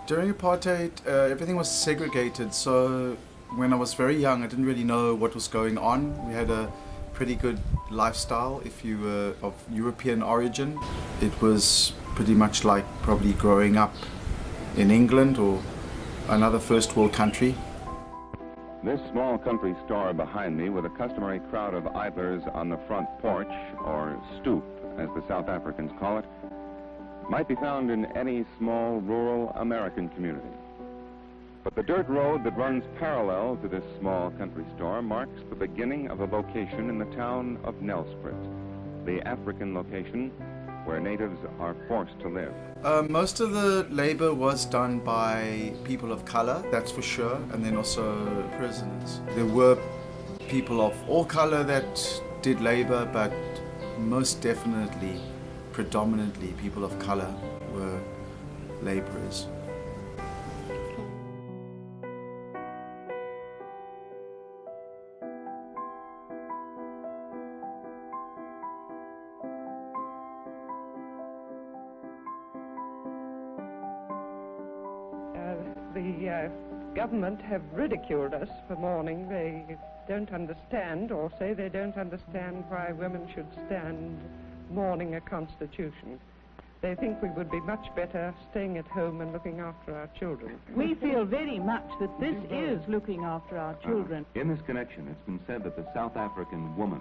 During apartheid, everything was segregated, so when I was very young, I didn't really know what was going on. We had a pretty good lifestyle if you were of European origin. It was pretty much like probably growing up in England or another first world country. This small country store behind me, with a customary crowd of idlers on the front porch, or stoep as the South Africans call it, might be found in any small rural American community. But the dirt road that runs parallel to this small country store marks the beginning of a vocation in the town of Nelspruit, the African location where natives are forced to live. Most of the labor was done by people of color, that's for sure, and then also prisoners. There were people of all color that did labor, but most definitely, predominantly, people of color were laborers. The government have ridiculed us for mourning. They don't understand, or say they don't understand, why women should stand mourning a constitution. They think we would be much better staying at home and looking after our children. We feel very much that this is looking after our children. In this connection, it's been said that the South African woman,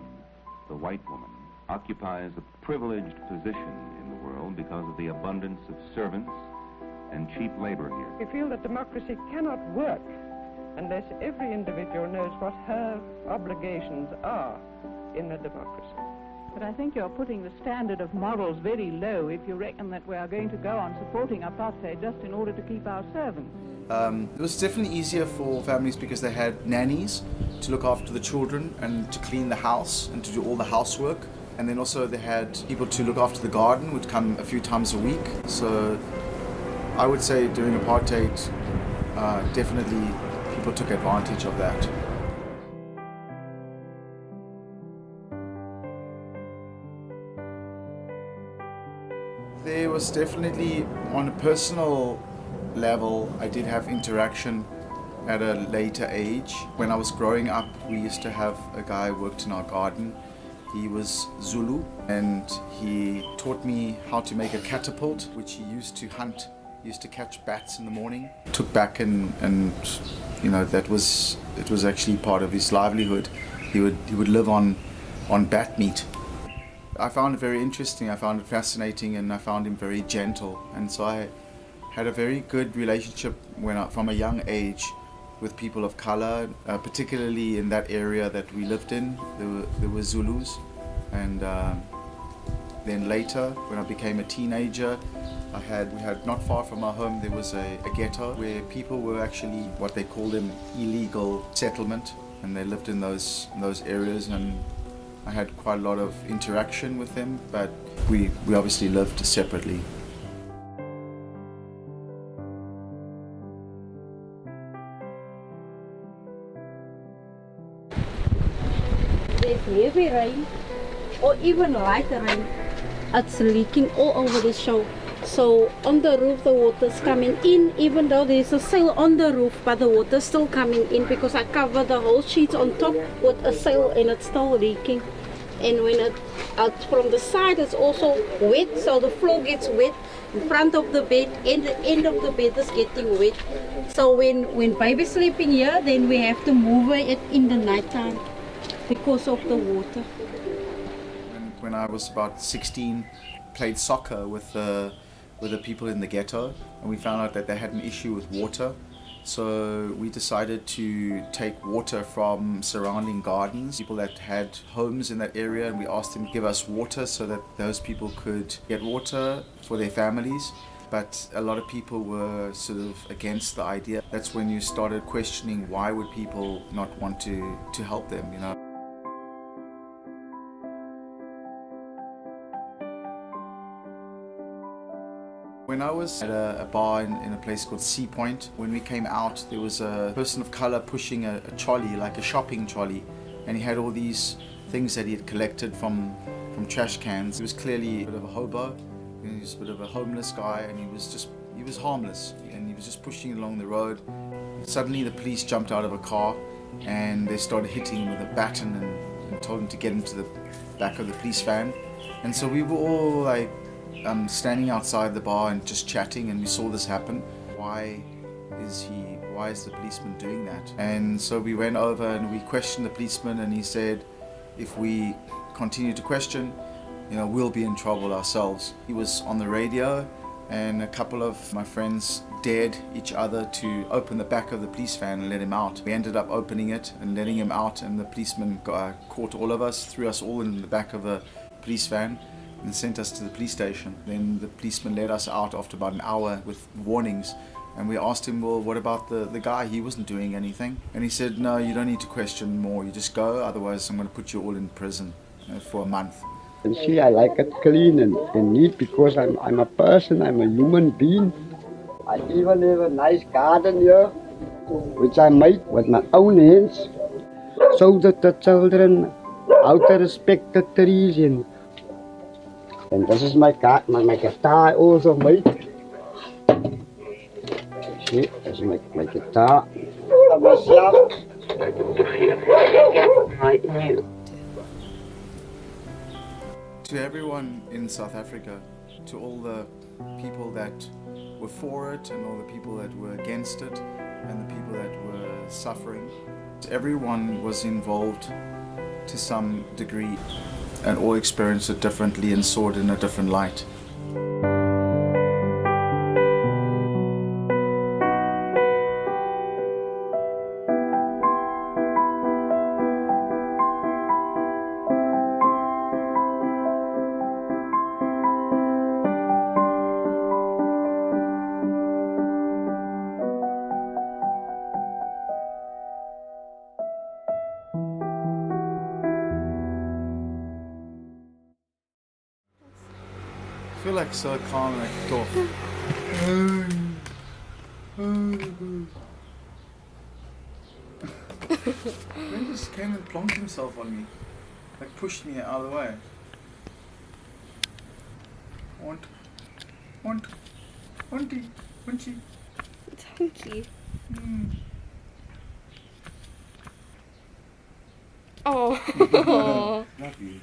the white woman, occupies a privileged position in the world because of the abundance of servants and cheap labor here. We feel that democracy cannot work unless every individual knows what her obligations are in a democracy. But I think you're putting the standard of morals very low if you reckon that we are going to go on supporting apartheid just in order to keep our servants. It was definitely easier for families because they had nannies to look after the children and to clean the house and to do all the housework. And then also they had people to look after the garden, would come a few times a week. So I would say during apartheid, definitely people took advantage of that. There was definitely, on a personal level, I did have interaction at a later age. When I was growing up, we used to have a guy who worked in our garden. He was Zulu, and he taught me how to make a catapult, which he used to hunt. He used to catch bats in the morning. Took back and you know, it was actually part of his livelihood. He would live on bat meat. I found it very interesting, I found it fascinating, and I found him very gentle. And so I had a very good relationship from a young age with people of color, particularly in that area that we lived in. There were Zulus. And then later, when I became a teenager, we had not far from our home, there was a ghetto where people were actually what they called an illegal settlement, and they lived in those areas, and I had quite a lot of interaction with them, but we obviously lived separately. There's heavy rain or even light rain. It's leaking all over the show. So on the roof the water's coming in, even though there's a sail on the roof, but the water's still coming in because I covered the whole sheets on top with a sail and it's still leaking. And when it's from the side, it's also wet, so the floor gets wet in front of the bed, and the end of the bed is getting wet. So when baby's sleeping here, then we have to move it in the nighttime because of the water. When I was about 16, played soccer with the people in the ghetto, and we found out that they had an issue with water. So we decided to take water from surrounding gardens, people that had homes in that area, and we asked them to give us water so that those people could get water for their families. But a lot of people were sort of against the idea. That's when you started questioning, why would people not want to help them, you know? When I was at a bar in a place called Sea Point, when we came out, there was a person of color pushing a trolley, like a shopping trolley, and he had all these things that he had collected from trash cans. He was clearly a bit of a hobo, he was a bit of a homeless guy, and he was just He was harmless and he was just pushing along the road. Suddenly the police jumped out of a car and they started hitting him with a baton and told him to get into the back of the police van. And so we were all like standing outside the bar and just chatting, and we saw this happen. Why is the policeman doing that? And so we went over and we questioned the policeman, and he said if we continue to question, we'll be in trouble ourselves. He was on the radio, and a couple of my friends dared each other to open the back of the police van and let him out. We ended up opening it and letting him out, and the policeman caught all of us, threw us all in the back of the police van and sent us to the police station. Then the policeman let us out after about an hour with warnings, and we asked him, well, what about the guy? He wasn't doing anything. And he said, no, you don't need to question more, you just go, otherwise I'm going to put you all in prison for a month. And see, I like it clean and neat because I'm a person, I'm a human being. I even have a nice garden here, which I made with my own hands, so that the children how to respect the trees. And this is my guitar I also made. See, this is my guitar. To everyone in South Africa, to all the people that were for it and all the people that were against it and the people that were suffering, everyone was involved to some degree and all experienced it differently and saw it in a different light. I feel like so calm and I can talk. He just came and plonked himself on me, like pushed me out of the way. Auntie. Donkey. Oh. Love you.